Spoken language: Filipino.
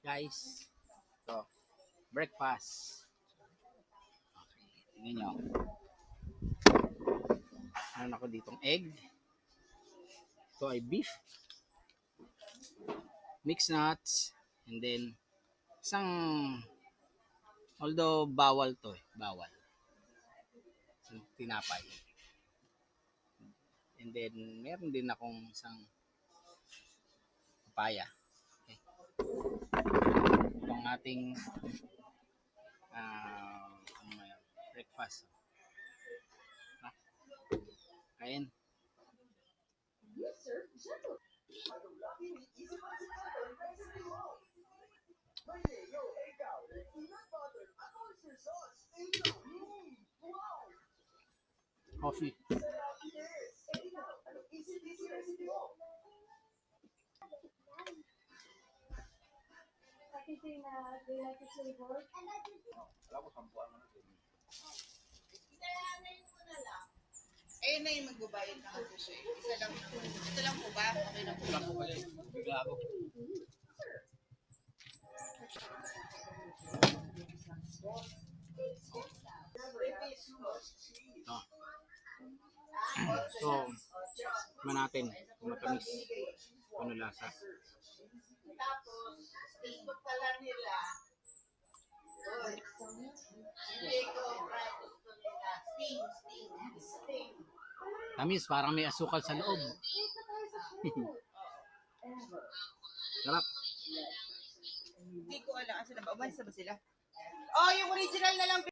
Guys, ito, breakfast. Okay, tingnan nyo. Meron ako ditong egg. Ito ay beef. Mixed nuts. And then, isang, although bawal to eh, bawal. Isang tinapay. And then, meron din akong isang papaya. Okay. Ito ang ating breakfast. Kain. Coffee. Ayun na yung magbabayad na kasi siya. Isa lang. Ito lang po ba? Okay na po. Wala po kayo. Bigla ako. So, man natin matamis. Ano lasa? Tapos, Facebook pala nila. Hindi ko gusto nila. Sting. Tamis, parang may asukal sa loob. Sarap. Hindi ko alam. Asa na ba? Umalis na ba sila? Oh, yung original na lang.